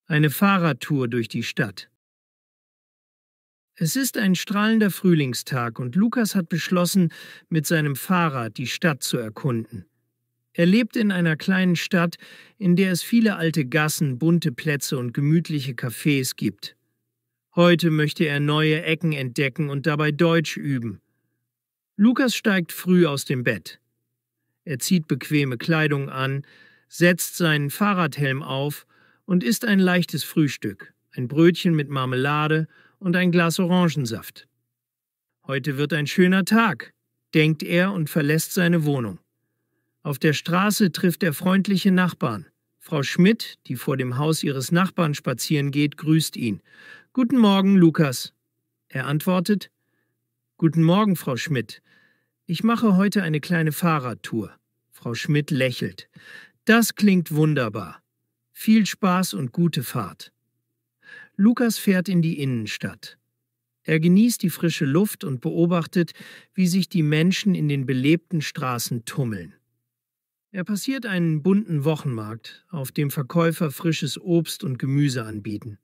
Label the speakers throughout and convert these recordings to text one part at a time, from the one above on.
Speaker 1: Eine Fahrradtour durch die Stadt. Es ist ein strahlender Frühlingstag und Lukas hat beschlossen, mit seinem Fahrrad die Stadt zu erkunden. Er lebt in einer kleinen Stadt, in der es viele alte Gassen, bunte Plätze und gemütliche Cafés gibt. Heute möchte er neue Ecken entdecken und dabei Deutsch üben. Lukas steigt früh aus dem Bett. Er zieht bequeme Kleidung an, setzt seinen Fahrradhelm auf und isst ein leichtes Frühstück, ein Brötchen mit Marmelade und ein Glas Orangensaft. Heute wird ein schöner Tag, denkt er und verlässt seine Wohnung. Auf der Straße trifft er freundliche Nachbarn. Frau Schmidt, die vor dem Haus ihres Nachbarn spazieren geht, grüßt ihn. »Guten Morgen, Lukas.« Er antwortet, »Guten Morgen, Frau Schmidt. Ich mache heute eine kleine Fahrradtour.« Frau Schmidt lächelt. »Das klingt wunderbar. Viel Spaß und gute Fahrt.« Lukas fährt in die Innenstadt. Er genießt die frische Luft und beobachtet, wie sich die Menschen in den belebten Straßen tummeln. Er passiert einen bunten Wochenmarkt, auf dem Verkäufer frisches Obst und Gemüse anbieten.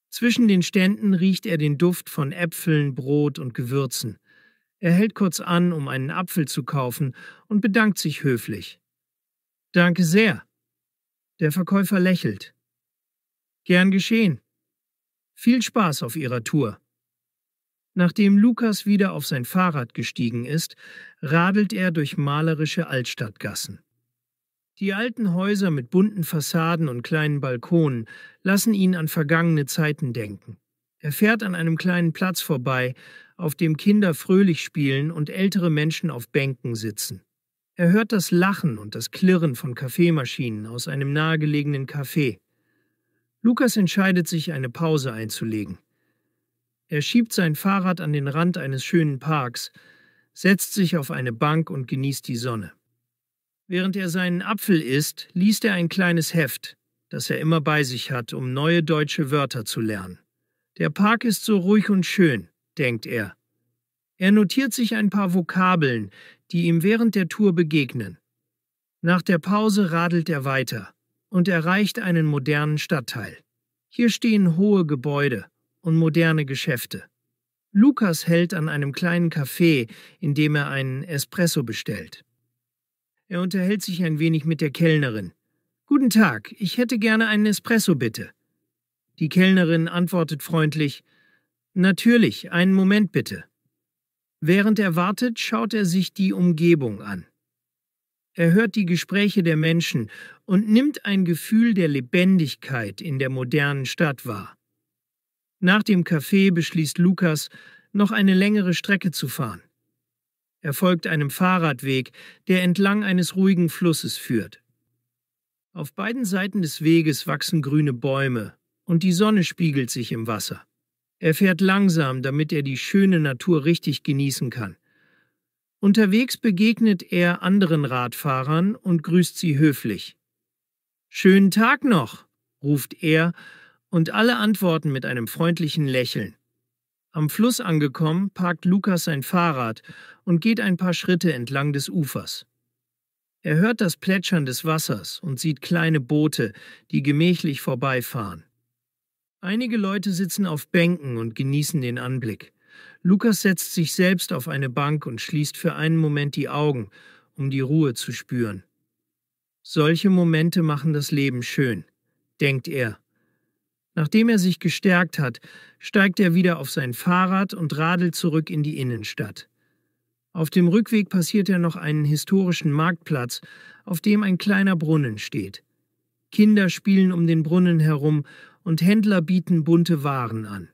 Speaker 1: Zwischen den Ständen riecht er den Duft von Äpfeln, Brot und Gewürzen. Er hält kurz an, um einen Apfel zu kaufen, und bedankt sich höflich. »Danke sehr.« Der Verkäufer lächelt. »Gern geschehen. Viel Spaß auf Ihrer Tour.« Nachdem Lukas wieder auf sein Fahrrad gestiegen ist, radelt er durch malerische Altstadtgassen. Die alten Häuser mit bunten Fassaden und kleinen Balkonen lassen ihn an vergangene Zeiten denken. Er fährt an einem kleinen Platz vorbei, auf dem Kinder fröhlich spielen und ältere Menschen auf Bänken sitzen. Er hört das Lachen und das Klirren von Kaffeemaschinen aus einem nahegelegenen Café. Lukas entscheidet sich, eine Pause einzulegen. Er schiebt sein Fahrrad an den Rand eines schönen Parks, setzt sich auf eine Bank und genießt die Sonne. Während er seinen Apfel isst, liest er ein kleines Heft, das er immer bei sich hat, um neue deutsche Wörter zu lernen. Der Park ist so ruhig und schön, denkt er. Er notiert sich ein paar Vokabeln, die ihm während der Tour begegnen. Nach der Pause radelt er weiter und erreicht einen modernen Stadtteil. Hier stehen hohe Gebäude und moderne Geschäfte. Lukas hält an einem kleinen Café, in dem er einen Espresso bestellt. Er unterhält sich ein wenig mit der Kellnerin. »Guten Tag, ich hätte gerne einen Espresso, bitte.« Die Kellnerin antwortet freundlich, »Natürlich, einen Moment bitte.« Während er wartet, schaut er sich die Umgebung an. Er hört die Gespräche der Menschen und nimmt ein Gefühl der Lebendigkeit in der modernen Stadt wahr. Nach dem Café beschließt Lukas, noch eine längere Strecke zu fahren. Er folgt einem Fahrradweg, der entlang eines ruhigen Flusses führt. Auf beiden Seiten des Weges wachsen grüne Bäume und die Sonne spiegelt sich im Wasser. Er fährt langsam, damit er die schöne Natur richtig genießen kann. Unterwegs begegnet er anderen Radfahrern und grüßt sie höflich. »Schönen Tag noch«, ruft er, und alle antworten mit einem freundlichen Lächeln. Am Fluss angekommen, parkt Lukas sein Fahrrad und geht ein paar Schritte entlang des Ufers. Er hört das Plätschern des Wassers und sieht kleine Boote, die gemächlich vorbeifahren. Einige Leute sitzen auf Bänken und genießen den Anblick. Lukas setzt sich selbst auf eine Bank und schließt für einen Moment die Augen, um die Ruhe zu spüren. Solche Momente machen das Leben schön, denkt er. Nachdem er sich gestärkt hat, steigt er wieder auf sein Fahrrad und radelt zurück in die Innenstadt. Auf dem Rückweg passiert er noch einen historischen Marktplatz, auf dem ein kleiner Brunnen steht. Kinder spielen um den Brunnen herum und Händler bieten bunte Waren an.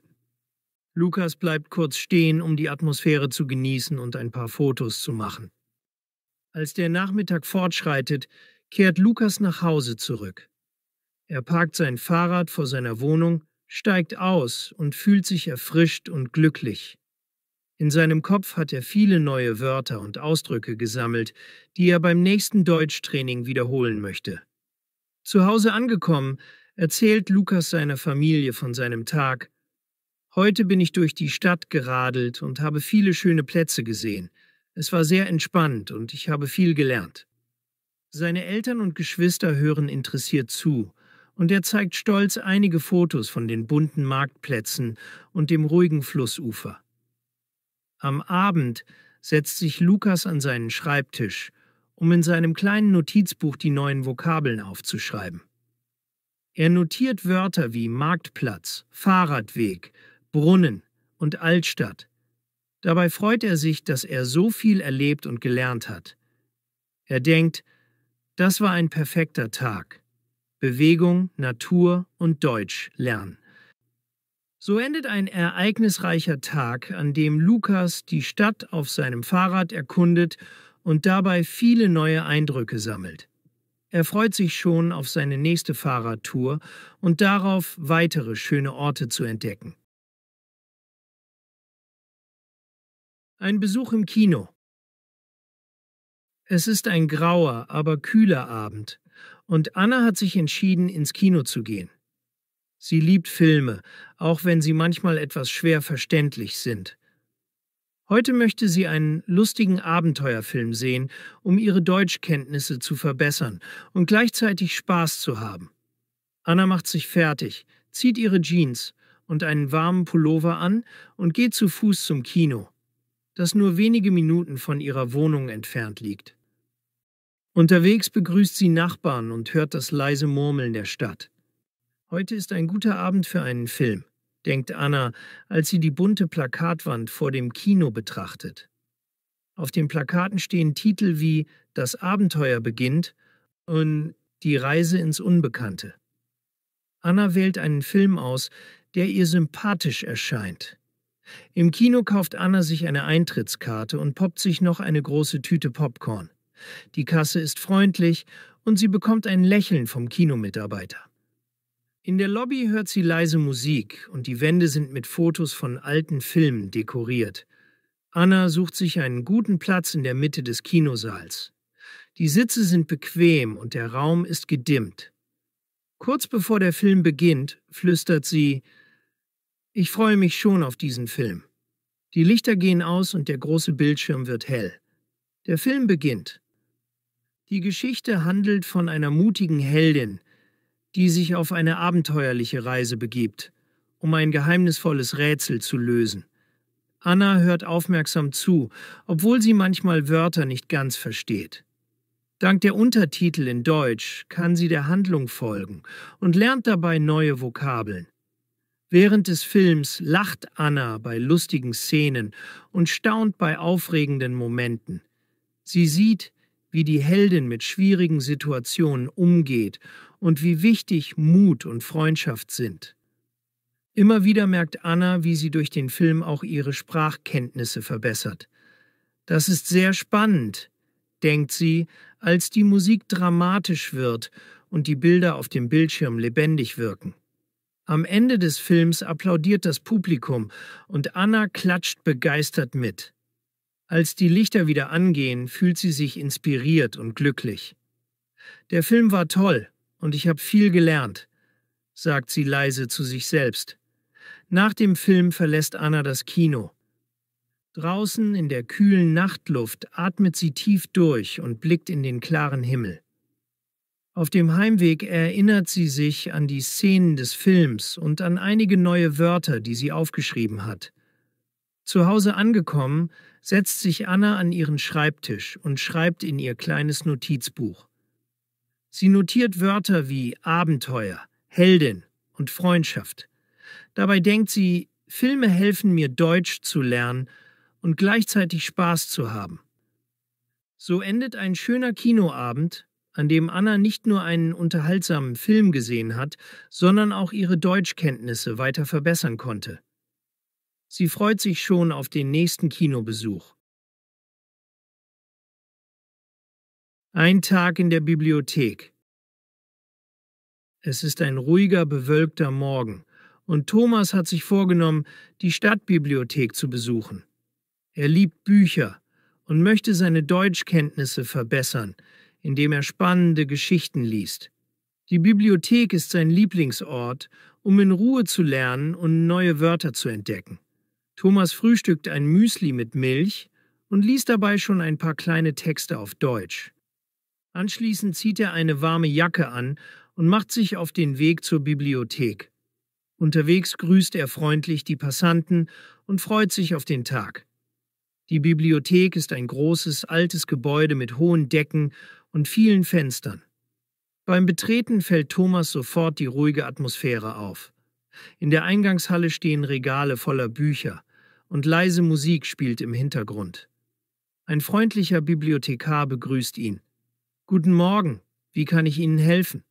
Speaker 1: Lukas bleibt kurz stehen, um die Atmosphäre zu genießen und ein paar Fotos zu machen. Als der Nachmittag fortschreitet, kehrt Lukas nach Hause zurück. Er parkt sein Fahrrad vor seiner Wohnung, steigt aus und fühlt sich erfrischt und glücklich. In seinem Kopf hat er viele neue Wörter und Ausdrücke gesammelt, die er beim nächsten Deutschtraining wiederholen möchte. Zu Hause angekommen, erzählt Lukas seiner Familie von seinem Tag. »Heute bin ich durch die Stadt geradelt und habe viele schöne Plätze gesehen. Es war sehr entspannt und ich habe viel gelernt.« Seine Eltern und Geschwister hören interessiert zu, und er zeigt stolz einige Fotos von den bunten Marktplätzen und dem ruhigen Flussufer. Am Abend setzt sich Lukas an seinen Schreibtisch, um in seinem kleinen Notizbuch die neuen Vokabeln aufzuschreiben. Er notiert Wörter wie Marktplatz, Fahrradweg, Brunnen und Altstadt. Dabei freut er sich, dass er so viel erlebt und gelernt hat. Er denkt, das war ein perfekter Tag. Bewegung, Natur und Deutsch lernen. So endet ein ereignisreicher Tag, an dem Lukas die Stadt auf seinem Fahrrad erkundet und dabei viele neue Eindrücke sammelt. Er freut sich schon auf seine nächste Fahrradtour und darauf, weitere schöne Orte zu entdecken. Ein Besuch im Kino. Es ist ein grauer, aber kühler Abend und Anna hat sich entschieden, ins Kino zu gehen. Sie liebt Filme, auch wenn sie manchmal etwas schwer verständlich sind. Heute möchte sie einen lustigen Abenteuerfilm sehen, um ihre Deutschkenntnisse zu verbessern und gleichzeitig Spaß zu haben. Anna macht sich fertig, zieht ihre Jeans und einen warmen Pullover an und geht zu Fuß zum Kino, das nur wenige Minuten von ihrer Wohnung entfernt liegt. Unterwegs begrüßt sie Nachbarn und hört das leise Murmeln der Stadt. Heute ist ein guter Abend für einen Film, denkt Anna, als sie die bunte Plakatwand vor dem Kino betrachtet. Auf den Plakaten stehen Titel wie »Das Abenteuer beginnt« und »Die Reise ins Unbekannte«. Anna wählt einen Film aus, der ihr sympathisch erscheint. Im Kino kauft Anna sich eine Eintrittskarte und poppt sich noch eine große Tüte Popcorn. Die Kasse ist freundlich und sie bekommt ein Lächeln vom Kinomitarbeiter. In der Lobby hört sie leise Musik und die Wände sind mit Fotos von alten Filmen dekoriert. Anna sucht sich einen guten Platz in der Mitte des Kinosaals. Die Sitze sind bequem und der Raum ist gedimmt. Kurz bevor der Film beginnt, flüstert sie: »Ich freue mich schon auf diesen Film.« Die Lichter gehen aus und der große Bildschirm wird hell. Der Film beginnt. Die Geschichte handelt von einer mutigen Heldin, die sich auf eine abenteuerliche Reise begibt, um ein geheimnisvolles Rätsel zu lösen. Anna hört aufmerksam zu, obwohl sie manchmal Wörter nicht ganz versteht. Dank der Untertitel in Deutsch kann sie der Handlung folgen und lernt dabei neue Vokabeln. Während des Films lacht Anna bei lustigen Szenen und staunt bei aufregenden Momenten. Sie sieht, wie die Heldin mit schwierigen Situationen umgeht und wie wichtig Mut und Freundschaft sind. Immer wieder merkt Anna, wie sie durch den Film auch ihre Sprachkenntnisse verbessert. Das ist sehr spannend, denkt sie, als die Musik dramatisch wird und die Bilder auf dem Bildschirm lebendig wirken. Am Ende des Films applaudiert das Publikum und Anna klatscht begeistert mit. Als die Lichter wieder angehen, fühlt sie sich inspiriert und glücklich. Der Film war toll und ich habe viel gelernt, sagt sie leise zu sich selbst. Nach dem Film verlässt Anna das Kino. Draußen in der kühlen Nachtluft atmet sie tief durch und blickt in den klaren Himmel. Auf dem Heimweg erinnert sie sich an die Szenen des Films und an einige neue Wörter, die sie aufgeschrieben hat. Zu Hause angekommen, setzt sich Anna an ihren Schreibtisch und schreibt in ihr kleines Notizbuch. Sie notiert Wörter wie Abenteuer, Heldin und Freundschaft. Dabei denkt sie, Filme helfen mir, Deutsch zu lernen und gleichzeitig Spaß zu haben. So endet ein schöner Kinoabend, an dem Anna nicht nur einen unterhaltsamen Film gesehen hat, sondern auch ihre Deutschkenntnisse weiter verbessern konnte. Sie freut sich schon auf den nächsten Kinobesuch. Ein Tag in der Bibliothek. Es ist ein ruhiger, bewölkter Morgen und Thomas hat sich vorgenommen, die Stadtbibliothek zu besuchen. Er liebt Bücher und möchte seine Deutschkenntnisse verbessern, indem er spannende Geschichten liest. Die Bibliothek ist sein Lieblingsort, um in Ruhe zu lernen und neue Wörter zu entdecken. Thomas frühstückt ein Müsli mit Milch und liest dabei schon ein paar kleine Texte auf Deutsch. Anschließend zieht er eine warme Jacke an und macht sich auf den Weg zur Bibliothek. Unterwegs grüßt er freundlich die Passanten und freut sich auf den Tag. Die Bibliothek ist ein großes, altes Gebäude mit hohen Decken und vielen Fenstern. Beim Betreten fällt Thomas sofort die ruhige Atmosphäre auf. In der Eingangshalle stehen Regale voller Bücher und leise Musik spielt im Hintergrund. Ein freundlicher Bibliothekar begrüßt ihn. »Guten Morgen, wie kann ich Ihnen helfen?«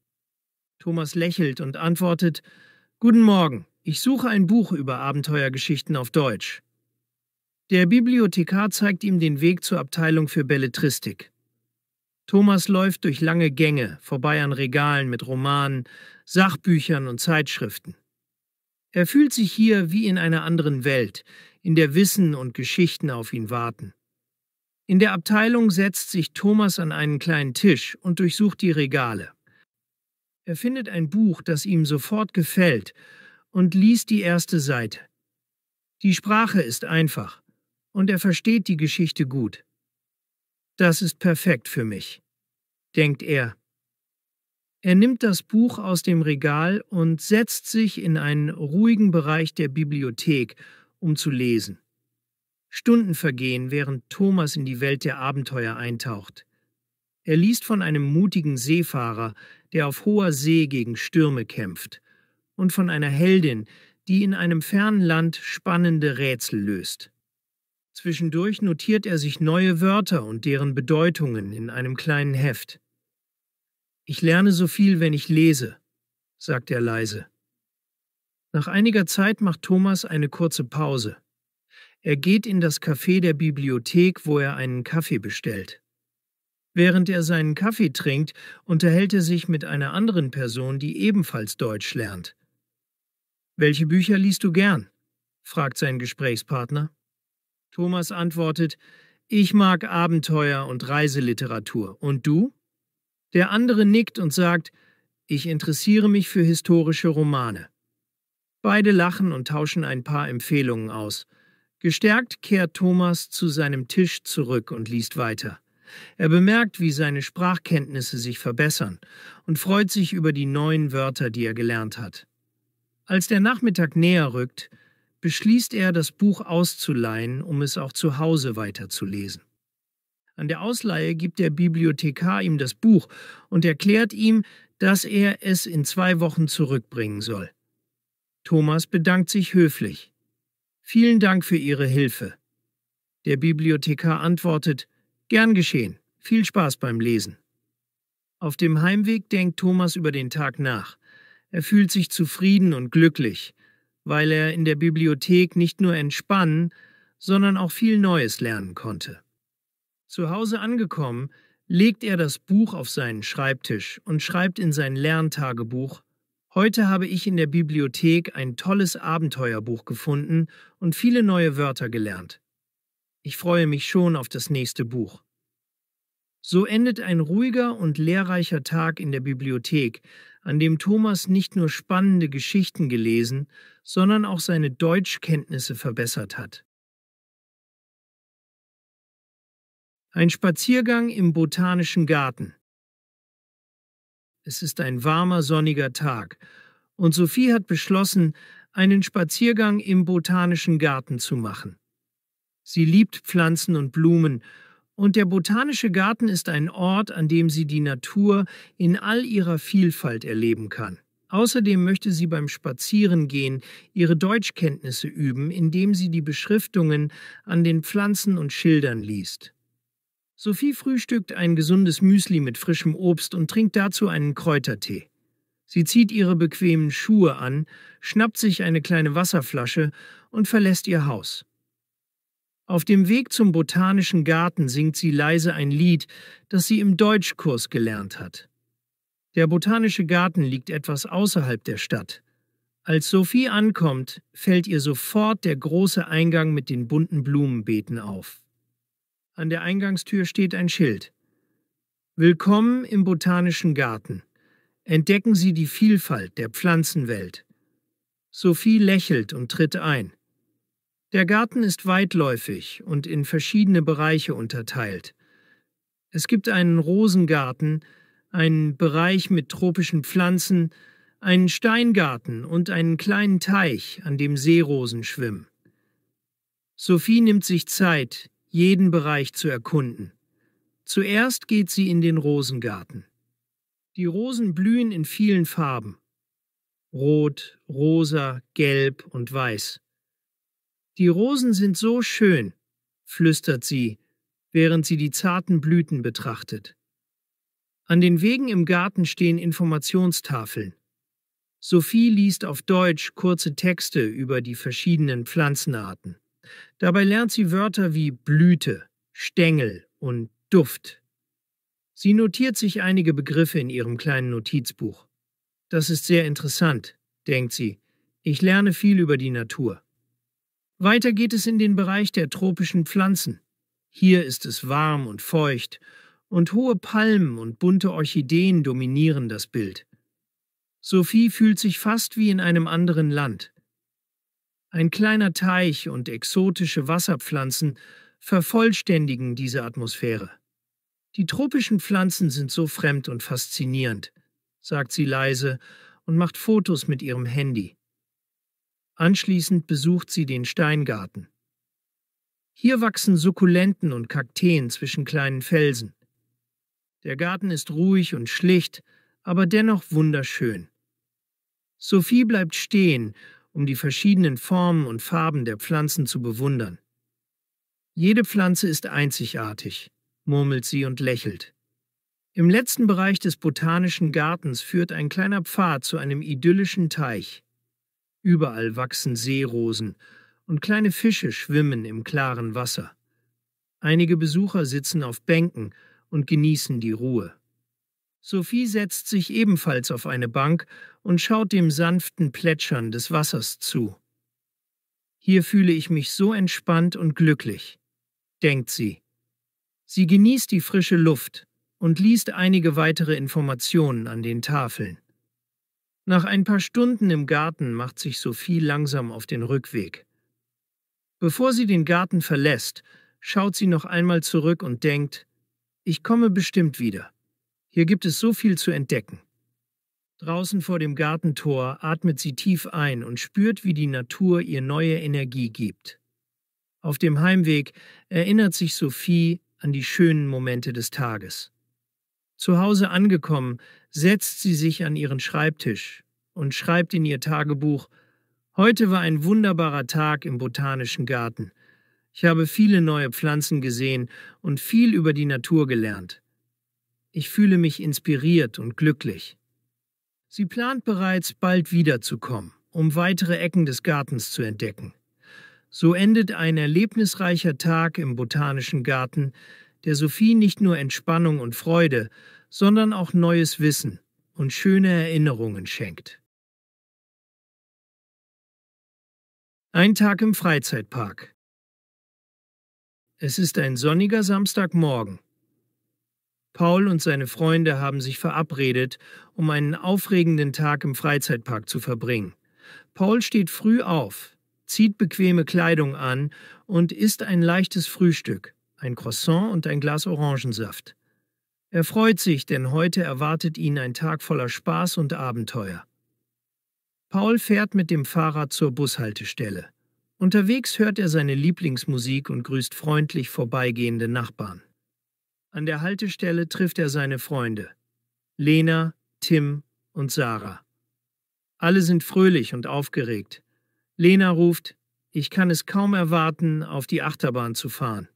Speaker 1: Thomas lächelt und antwortet: »Guten Morgen, ich suche ein Buch über Abenteuergeschichten auf Deutsch.« Der Bibliothekar zeigt ihm den Weg zur Abteilung für Belletristik. Thomas läuft durch lange Gänge, vorbei an Regalen mit Romanen, Sachbüchern und Zeitschriften. Er fühlt sich hier wie in einer anderen Welt, in der Wissen und Geschichten auf ihn warten. In der Abteilung setzt sich Thomas an einen kleinen Tisch und durchsucht die Regale. Er findet ein Buch, das ihm sofort gefällt, und liest die erste Seite. Die Sprache ist einfach, und er versteht die Geschichte gut. »Das ist perfekt für mich«, denkt er. Er nimmt das Buch aus dem Regal und setzt sich in einen ruhigen Bereich der Bibliothek, um zu lesen. Stunden vergehen, während Thomas in die Welt der Abenteuer eintaucht. Er liest von einem mutigen Seefahrer, der auf hoher See gegen Stürme kämpft, und von einer Heldin, die in einem fernen Land spannende Rätsel löst. Zwischendurch notiert er sich neue Wörter und deren Bedeutungen in einem kleinen Heft. »Ich lerne so viel, wenn ich lese«, sagt er leise. Nach einiger Zeit macht Thomas eine kurze Pause. Er geht in das Café der Bibliothek, wo er einen Kaffee bestellt. Während er seinen Kaffee trinkt, unterhält er sich mit einer anderen Person, die ebenfalls Deutsch lernt. »Welche Bücher liest du gern?« fragt sein Gesprächspartner. Thomas antwortet: »Ich mag Abenteuer und Reiseliteratur. Und du?« Der andere nickt und sagt: »Ich interessiere mich für historische Romane.« Beide lachen und tauschen ein paar Empfehlungen aus. Gestärkt kehrt Thomas zu seinem Tisch zurück und liest weiter. Er bemerkt, wie seine Sprachkenntnisse sich verbessern und freut sich über die neuen Wörter, die er gelernt hat. Als der Nachmittag näher rückt, beschließt er, das Buch auszuleihen, um es auch zu Hause weiterzulesen. An der Ausleihe gibt der Bibliothekar ihm das Buch und erklärt ihm, dass er es in 2 Wochen zurückbringen soll. Thomas bedankt sich höflich. »Vielen Dank für Ihre Hilfe.« Der Bibliothekar antwortet: »Gern geschehen. Viel Spaß beim Lesen.« Auf dem Heimweg denkt Thomas über den Tag nach. Er fühlt sich zufrieden und glücklich, weil er in der Bibliothek nicht nur entspannen, sondern auch viel Neues lernen konnte. Zu Hause angekommen, legt er das Buch auf seinen Schreibtisch und schreibt in sein Lerntagebuch: »Heute habe ich in der Bibliothek ein tolles Abenteuerbuch gefunden und viele neue Wörter gelernt. Ich freue mich schon auf das nächste Buch.« So endet ein ruhiger und lehrreicher Tag in der Bibliothek, an dem Thomas nicht nur spannende Geschichten gelesen, sondern auch seine Deutschkenntnisse verbessert hat. Ein Spaziergang im Botanischen Garten. Es ist ein warmer, sonniger Tag, und Sophie hat beschlossen, einen Spaziergang im Botanischen Garten zu machen. Sie liebt Pflanzen und Blumen, und der Botanische Garten ist ein Ort, an dem sie die Natur in all ihrer Vielfalt erleben kann. Außerdem möchte sie beim Spazierengehen ihre Deutschkenntnisse üben, indem sie die Beschriftungen an den Pflanzen und Schildern liest. Sophie frühstückt ein gesundes Müsli mit frischem Obst und trinkt dazu einen Kräutertee. Sie zieht ihre bequemen Schuhe an, schnappt sich eine kleine Wasserflasche und verlässt ihr Haus. Auf dem Weg zum Botanischen Garten singt sie leise ein Lied, das sie im Deutschkurs gelernt hat. Der Botanische Garten liegt etwas außerhalb der Stadt. Als Sophie ankommt, fällt ihr sofort der große Eingang mit den bunten Blumenbeeten auf. An der Eingangstür steht ein Schild: »Willkommen im Botanischen Garten. Entdecken Sie die Vielfalt der Pflanzenwelt.« Sophie lächelt und tritt ein. Der Garten ist weitläufig und in verschiedene Bereiche unterteilt. Es gibt einen Rosengarten, einen Bereich mit tropischen Pflanzen, einen Steingarten und einen kleinen Teich, an dem Seerosen schwimmen. Sophie nimmt sich Zeit, jeden Bereich zu erkunden. Zuerst geht sie in den Rosengarten. Die Rosen blühen in vielen Farben: Rot, rosa, gelb und weiß. Die Rosen sind so schön, flüstert sie, während sie die zarten Blüten betrachtet. An den Wegen im Garten stehen Informationstafeln. Sophie liest auf Deutsch kurze Texte über die verschiedenen Pflanzenarten. Dabei lernt sie Wörter wie Blüte, Stängel und Duft. Sie notiert sich einige Begriffe in ihrem kleinen Notizbuch. Das ist sehr interessant, denkt sie. Ich lerne viel über die Natur. Weiter geht es in den Bereich der tropischen Pflanzen. Hier ist es warm und feucht, und hohe Palmen und bunte Orchideen dominieren das Bild. Sophie fühlt sich fast wie in einem anderen Land. Ein kleiner Teich und exotische Wasserpflanzen vervollständigen diese Atmosphäre. Die tropischen Pflanzen sind so fremd und faszinierend, sagt sie leise und macht Fotos mit ihrem Handy. Anschließend besucht sie den Steingarten. Hier wachsen Sukkulenten und Kakteen zwischen kleinen Felsen. Der Garten ist ruhig und schlicht, aber dennoch wunderschön. Sophie bleibt stehen, um die verschiedenen Formen und Farben der Pflanzen zu bewundern. Jede Pflanze ist einzigartig, murmelt sie und lächelt. Im letzten Bereich des botanischen Gartens führt ein kleiner Pfad zu einem idyllischen Teich. Überall wachsen Seerosen und kleine Fische schwimmen im klaren Wasser. Einige Besucher sitzen auf Bänken und genießen die Ruhe. Sophie setzt sich ebenfalls auf eine Bank und schaut dem sanften Plätschern des Wassers zu. Hier fühle ich mich so entspannt und glücklich, denkt sie. Sie genießt die frische Luft und liest einige weitere Informationen an den Tafeln. Nach ein paar Stunden im Garten macht sich Sophie langsam auf den Rückweg. Bevor sie den Garten verlässt, schaut sie noch einmal zurück und denkt: Ich komme bestimmt wieder. Hier gibt es so viel zu entdecken. Draußen vor dem Gartentor atmet sie tief ein und spürt, wie die Natur ihr neue Energie gibt. Auf dem Heimweg erinnert sich Sophie an die schönen Momente des Tages. Zu Hause angekommen, setzt sie sich an ihren Schreibtisch und schreibt in ihr Tagebuch: Heute war ein wunderbarer Tag im Botanischen Garten. Ich habe viele neue Pflanzen gesehen und viel über die Natur gelernt. Ich fühle mich inspiriert und glücklich. Sie plant bereits, bald wiederzukommen, um weitere Ecken des Gartens zu entdecken. So endet ein erlebnisreicher Tag im Botanischen Garten, der Sophie nicht nur Entspannung und Freude, sondern auch neues Wissen und schöne Erinnerungen schenkt. Ein Tag im Freizeitpark. Es ist ein sonniger Samstagmorgen. Paul und seine Freunde haben sich verabredet, um einen aufregenden Tag im Freizeitpark zu verbringen. Paul steht früh auf, zieht bequeme Kleidung an und isst ein leichtes Frühstück, ein Croissant und ein Glas Orangensaft. Er freut sich, denn heute erwartet ihn ein Tag voller Spaß und Abenteuer. Paul fährt mit dem Fahrrad zur Bushaltestelle. Unterwegs hört er seine Lieblingsmusik und grüßt freundlich vorbeigehende Nachbarn. An der Haltestelle trifft er seine Freunde: Lena, Tim und Sarah. Alle sind fröhlich und aufgeregt. Lena ruft: Ich kann es kaum erwarten, auf die Achterbahn zu fahren.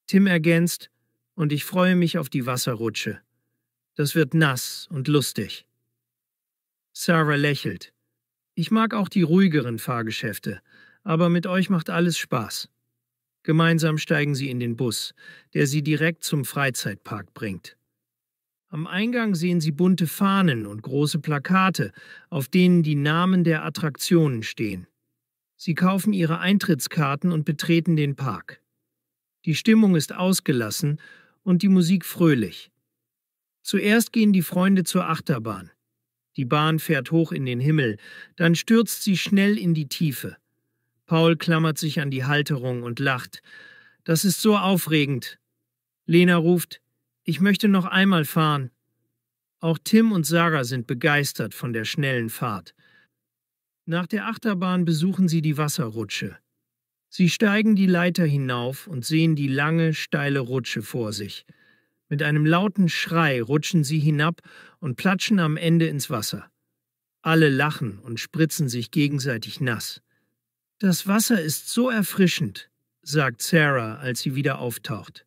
Speaker 1: Tim ergänzt: Und ich freue mich auf die Wasserrutsche. Das wird nass und lustig. Sarah lächelt: Ich mag auch die ruhigeren Fahrgeschäfte, aber mit euch macht alles Spaß. Gemeinsam steigen sie in den Bus, der sie direkt zum Freizeitpark bringt. Am Eingang sehen sie bunte Fahnen und große Plakate, auf denen die Namen der Attraktionen stehen. Sie kaufen ihre Eintrittskarten und betreten den Park. Die Stimmung ist ausgelassen und die Musik fröhlich. Zuerst gehen die Freunde zur Achterbahn. Die Bahn fährt hoch in den Himmel, dann stürzt sie schnell in die Tiefe. Paul klammert sich an die Halterung und lacht: Das ist so aufregend. Lena ruft: Ich möchte noch einmal fahren. Auch Tim und Sarah sind begeistert von der schnellen Fahrt. Nach der Achterbahn besuchen sie die Wasserrutsche. Sie steigen die Leiter hinauf und sehen die lange, steile Rutsche vor sich. Mit einem lauten Schrei rutschen sie hinab und platschen am Ende ins Wasser. Alle lachen und spritzen sich gegenseitig nass. »Das Wasser ist so erfrischend«, sagt Sarah, als sie wieder auftaucht.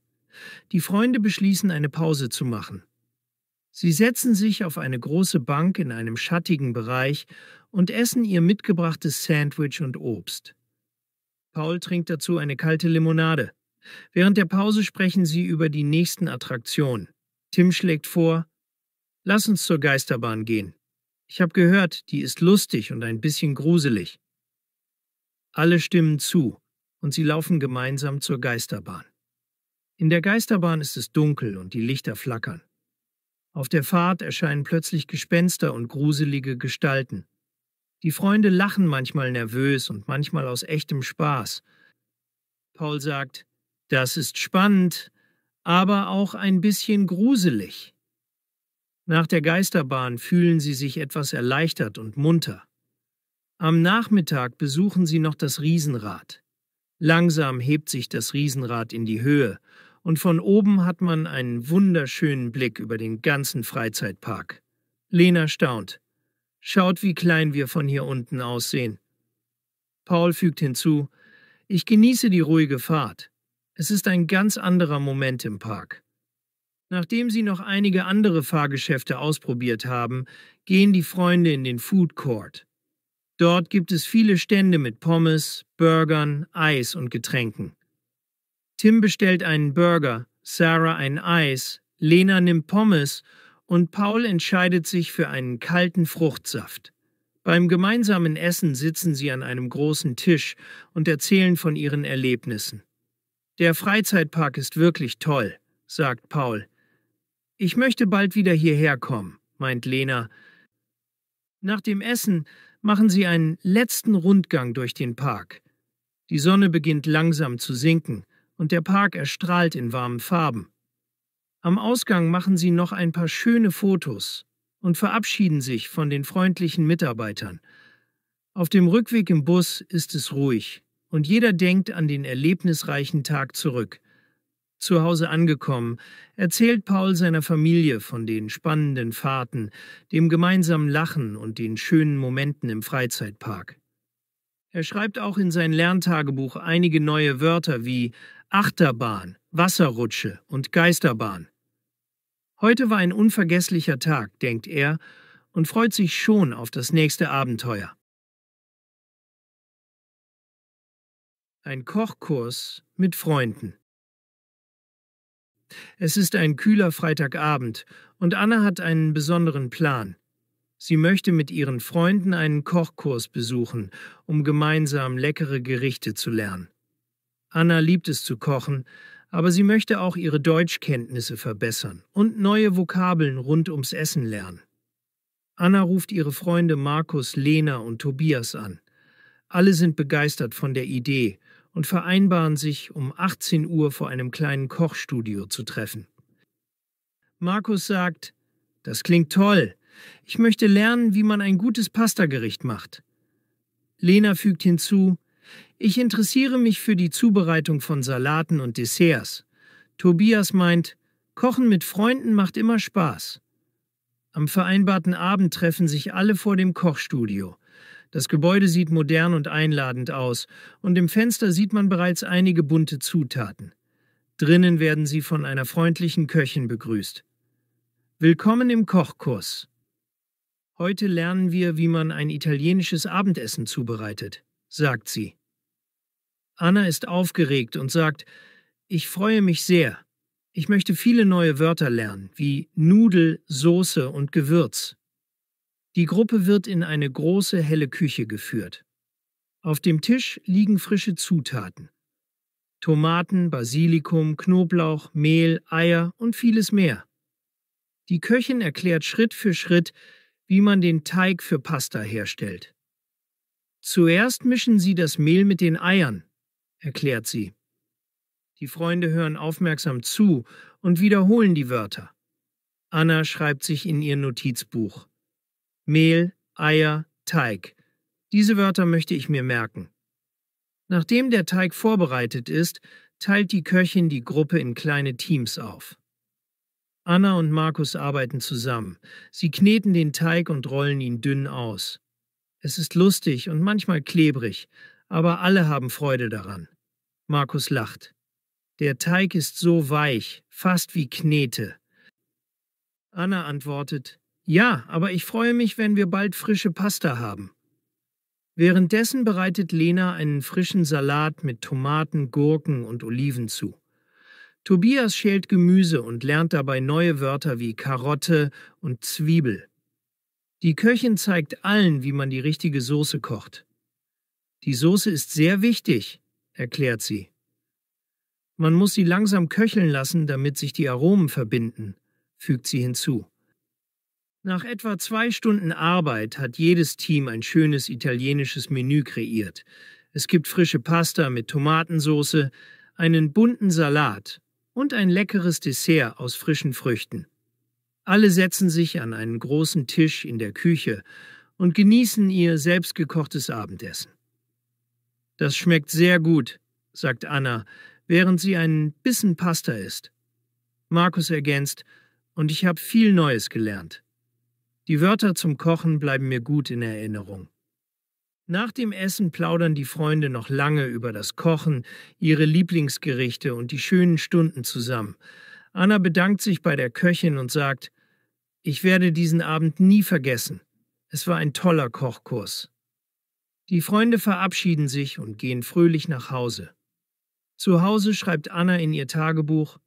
Speaker 1: Die Freunde beschließen, eine Pause zu machen. Sie setzen sich auf eine große Bank in einem schattigen Bereich und essen ihr mitgebrachtes Sandwich und Obst. Paul trinkt dazu eine kalte Limonade. Während der Pause sprechen sie über die nächsten Attraktionen. Tim schlägt vor, »Lass uns zur Geisterbahn gehen. Ich habe gehört, die ist lustig und ein bisschen gruselig.« Alle stimmen zu und sie laufen gemeinsam zur Geisterbahn. In der Geisterbahn ist es dunkel und die Lichter flackern. Auf der Fahrt erscheinen plötzlich Gespenster und gruselige Gestalten. Die Freunde lachen manchmal nervös und manchmal aus echtem Spaß. Paul sagt, das ist spannend, aber auch ein bisschen gruselig. Nach der Geisterbahn fühlen sie sich etwas erleichtert und munter. Am Nachmittag besuchen sie noch das Riesenrad. Langsam hebt sich das Riesenrad in die Höhe und von oben hat man einen wunderschönen Blick über den ganzen Freizeitpark. Lena staunt. Schaut, wie klein wir von hier unten aussehen. Paul fügt hinzu, ich genieße die ruhige Fahrt. Es ist ein ganz anderer Moment im Park. Nachdem sie noch einige andere Fahrgeschäfte ausprobiert haben, gehen die Freunde in den Food Court. Dort gibt es viele Stände mit Pommes, Burgern, Eis und Getränken. Tim bestellt einen Burger, Sarah ein Eis, Lena nimmt Pommes und Paul entscheidet sich für einen kalten Fruchtsaft. Beim gemeinsamen Essen sitzen sie an einem großen Tisch und erzählen von ihren Erlebnissen. Der Freizeitpark ist wirklich toll, sagt Paul. Ich möchte bald wieder hierher kommen, meint Lena. Nach dem Essen machen sie einen letzten Rundgang durch den Park. Die Sonne beginnt langsam zu sinken und der Park erstrahlt in warmen Farben. Am Ausgang machen sie noch ein paar schöne Fotos und verabschieden sich von den freundlichen Mitarbeitern. Auf dem Rückweg im Bus ist es ruhig und jeder denkt an den erlebnisreichen Tag zurück. Zu Hause angekommen, erzählt Paul seiner Familie von den spannenden Fahrten, dem gemeinsamen Lachen und den schönen Momenten im Freizeitpark. Er schreibt auch in sein Lerntagebuch einige neue Wörter wie Achterbahn, Wasserrutsche und Geisterbahn. Heute war ein unvergesslicher Tag, denkt er, und freut sich schon auf das nächste Abenteuer. Ein Kochkurs mit Freunden. Es ist ein kühler Freitagabend und Anna hat einen besonderen Plan. Sie möchte mit ihren Freunden einen Kochkurs besuchen, um gemeinsam leckere Gerichte zu lernen. Anna liebt es zu kochen, aber sie möchte auch ihre Deutschkenntnisse verbessern und neue Vokabeln rund ums Essen lernen. Anna ruft ihre Freunde Markus, Lena und Tobias an. Alle sind begeistert von der Idee und vereinbaren sich, um 18 Uhr vor einem kleinen Kochstudio zu treffen. Markus sagt, das klingt toll. Ich möchte lernen, wie man ein gutes Pastagericht macht. Lena fügt hinzu, ich interessiere mich für die Zubereitung von Salaten und Desserts. Tobias meint, Kochen mit Freunden macht immer Spaß. Am vereinbarten Abend treffen sich alle vor dem Kochstudio. Das Gebäude sieht modern und einladend aus und im Fenster sieht man bereits einige bunte Zutaten. Drinnen werden sie von einer freundlichen Köchin begrüßt. Willkommen im Kochkurs. Heute lernen wir, wie man ein italienisches Abendessen zubereitet, sagt sie. Anna ist aufgeregt und sagt, ich freue mich sehr. Ich möchte viele neue Wörter lernen, wie Nudel, Soße und Gewürz. Die Gruppe wird in eine große, helle Küche geführt. Auf dem Tisch liegen frische Zutaten. Tomaten, Basilikum, Knoblauch, Mehl, Eier und vieles mehr. Die Köchin erklärt Schritt für Schritt, wie man den Teig für Pasta herstellt. Zuerst mischen Sie das Mehl mit den Eiern, erklärt sie. Die Freunde hören aufmerksam zu und wiederholen die Wörter. Anna schreibt sich in ihr Notizbuch. Mehl, Eier, Teig. Diese Wörter möchte ich mir merken. Nachdem der Teig vorbereitet ist, teilt die Köchin die Gruppe in kleine Teams auf. Anna und Markus arbeiten zusammen. Sie kneten den Teig und rollen ihn dünn aus. Es ist lustig und manchmal klebrig, aber alle haben Freude daran. Markus lacht. Der Teig ist so weich, fast wie Knete. Anna antwortet, ja, aber ich freue mich, wenn wir bald frische Pasta haben. Währenddessen bereitet Lena einen frischen Salat mit Tomaten, Gurken und Oliven zu. Tobias schält Gemüse und lernt dabei neue Wörter wie Karotte und Zwiebel. Die Köchin zeigt allen, wie man die richtige Soße kocht. Die Soße ist sehr wichtig, erklärt sie. Man muss sie langsam köcheln lassen, damit sich die Aromen verbinden, fügt sie hinzu. Nach etwa 2 Stunden Arbeit hat jedes Team ein schönes italienisches Menü kreiert. Es gibt frische Pasta mit Tomatensauce, einen bunten Salat und ein leckeres Dessert aus frischen Früchten. Alle setzen sich an einen großen Tisch in der Küche und genießen ihr selbstgekochtes Abendessen. Das schmeckt sehr gut, sagt Anna, während sie einen Bissen Pasta isst. Markus ergänzt, und ich habe viel Neues gelernt. Die Wörter zum Kochen bleiben mir gut in Erinnerung. Nach dem Essen plaudern die Freunde noch lange über das Kochen, ihre Lieblingsgerichte und die schönen Stunden zusammen. Anna bedankt sich bei der Köchin und sagt, ich werde diesen Abend nie vergessen. Es war ein toller Kochkurs. Die Freunde verabschieden sich und gehen fröhlich nach Hause. Zu Hause schreibt Anna in ihr Tagebuch,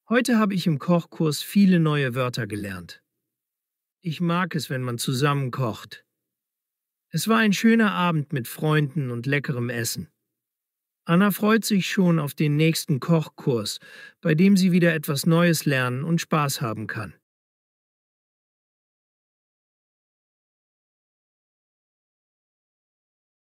Speaker 1: heute habe ich im Kochkurs viele neue Wörter gelernt. Ich mag es, wenn man zusammen kocht. Es war ein schöner Abend mit Freunden und leckerem Essen. Anna freut sich schon auf den nächsten Kochkurs, bei dem sie wieder etwas Neues lernen und Spaß haben kann.